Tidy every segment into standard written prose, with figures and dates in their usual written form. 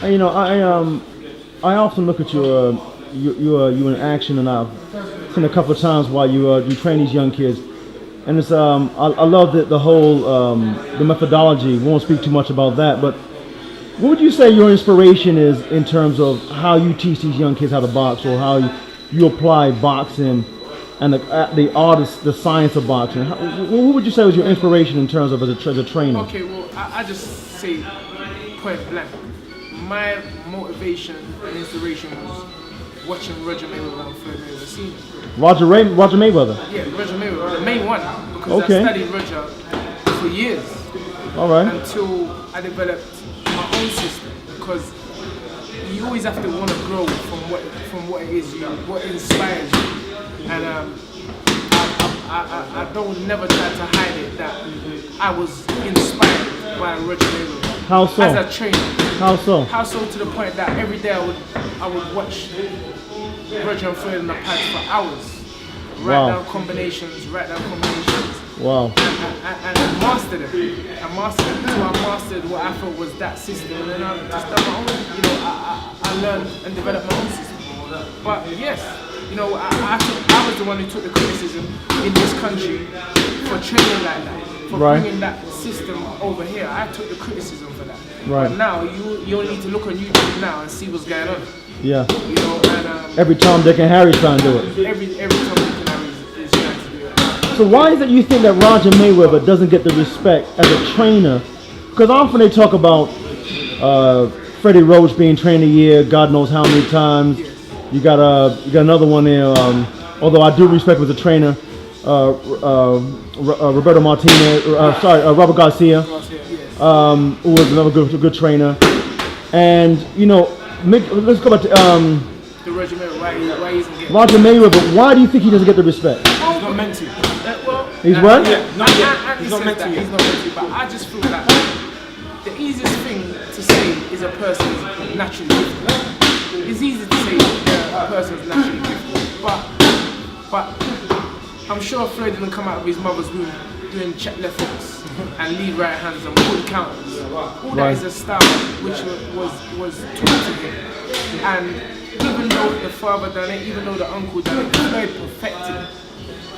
You know, I often look at you in action, and I've seen a couple of times while you train these young kids, and it's I love the whole the methodology. We won't speak too much about that, but what would you say your inspiration is in terms of how you teach these young kids how to box, or how you apply boxing and the art, the science of boxing? What would you say was your inspiration in terms of as a trainer? Okay, well, I just say point blank. My motivation and inspiration was watching Roger Mayweather and Floyd Mayweather Senior. Roger Mayweather? Yeah, Roger Mayweather, the main one. Because Okay. I studied Roger for years. All right. Until I developed my own system. Because you always have to want to grow from what it is what inspires you. And I don't never try to hide it that I was inspired by Roger Mayweather. How so? As a trainer. How so? How so to the point that every day I would watch Roger and Floyd in the pads for hours. Write down combinations. Wow. And I mastered it. Until I mastered what I thought was that system, and then I just done my own. You know, I learned and developed my own system. But yes, you know, I was the one who took the criticism in this country for training like that, for bringing that system over here. I took the criticism for that. Right. But now you only need to look on YouTube now and see what's going on. Yeah. You know, and every Tom, Dick, and Harry's trying to do it. every Tom, Dick, and Harry is trying to do it. So why is it you think that Roger Mayweather doesn't get the respect as a trainer? Because often they talk about Freddie Roach being trainer of the year, God knows how many times. Yes. You got another one there. Although I do respect him as a trainer, Roberto Martinez. Robert Garcia, who was another good trainer. And you know, let's go back to The Roger Mayweather, why he isn't getting Roger Mayweather. Why do you think he doesn't get the respect? He's not meant to. He's what? Not yet. He's not meant to. He's not meant to. But I just feel that the easiest thing to say is a person is naturally gifted. It's easy to say a person is naturally gifted, but I'm sure Floyd didn't come out of his mother's womb doing check left hooks and lead right hands and pull counters. All that is a style which was taught to him. And even though the father done it, even though the uncle done it, Floyd perfected it.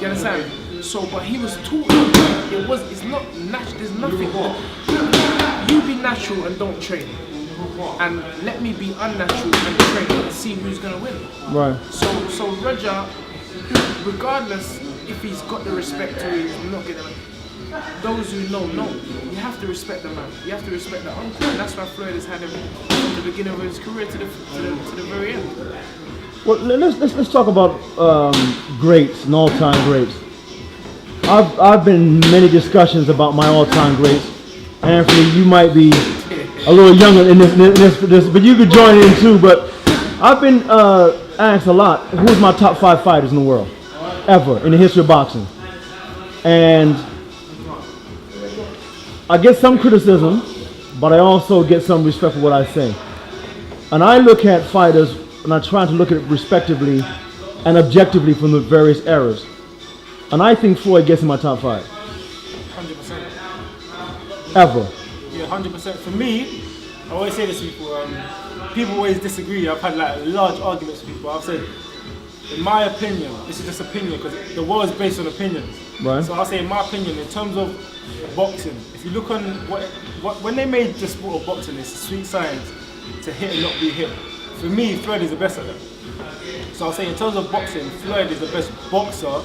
You understand? So, but he was taught it. It's not natural. There's nothing. You be natural and don't train, and let me be unnatural and train and see who's gonna win. Right. So Roger, regardless if he's got the respect or he's not getting it, those who know. You have to respect the man. You have to respect the uncle, and that's why Floyd has had him from the beginning of his career to the very end. Well, let's talk about greats and all-time greats. I've been in many discussions about my all-time greats. Anthony, you might be a little younger in this, but you could join in too. But I've been asked a lot, who's my top 5 fighters in the world ever in the history of boxing? And I get some criticism, but I also get some respect for what I say. And I look at fighters, and I try to look at it respectively and objectively from the various eras. And I think Floyd gets in my top 5. 100%. Ever. Yeah, 100%. For me, I always say this to people. People always disagree. I've had like large arguments with people. I've said, in my opinion, this is just opinion because the world is based on opinions. Right. So I'll say, in my opinion, in terms of boxing, if you look on when they made the sport of boxing, it's sweet science to hit and not be hit. For me, Floyd is the best at that. So I'll say, in terms of boxing, Floyd is the best boxer,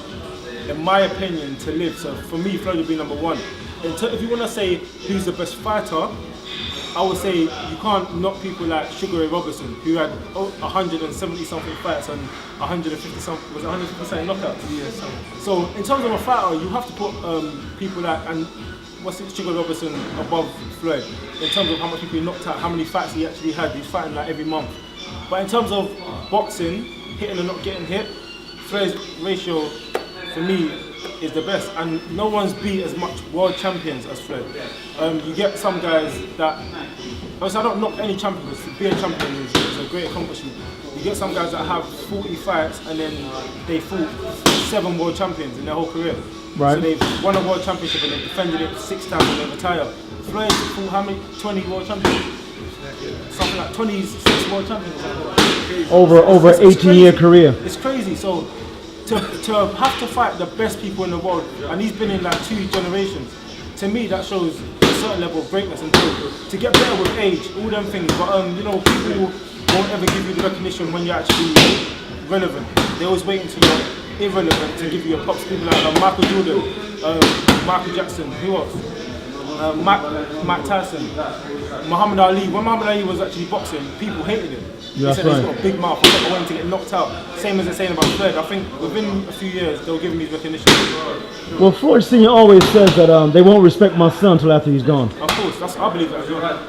in my opinion, to live. So for me, Floyd would be number 1. If you want to say who's the best fighter, I would say you can't knock people like Sugar Ray Robinson, who had 170 something fights and 150 something, was it 150 something knockouts? Yeah, so in terms of a fighter, you have to put people like, and what's it, Sugar Ray Robinson above Floyd, in terms of how much people he knocked out, how many fights he actually had. He's fighting like every month. But in terms of boxing, hitting and not getting hit, Floyd's ratio for me is the best, and no one's beat as much world champions as Floyd. You get some guys that, obviously I don't knock any champion, because to be a champion is a great accomplishment. You get some guys that have 40 fights and then they fought 7 world champions in their whole career. Right. So they've won a world championship and they've defended it 6 times and they retire. Floyd fought how many? 20 world champions. something like 26 world champions. Over It's 18-year crazy. career. It's crazy. So to have to fight the best people in the world, and he's been in like 2 generations. To me, that shows a certain level of greatness, and to get better with age, all them things. But you know, people won't ever give you the recognition when you're actually relevant. They always wait until you're irrelevant to give you a props. People like Michael Jordan, Michael Jackson, who else? Mike Tyson, Muhammad Ali. When Muhammad Ali was actually boxing, people hated him. Yeah, They said he's got a big mouth, I wanted to get knocked out. Same as they're saying about Floyd. I think within a few years they'll give him his recognition. Well, Floyd Sr. always says that they won't respect my son until after he's gone. Of course, I believe that as well.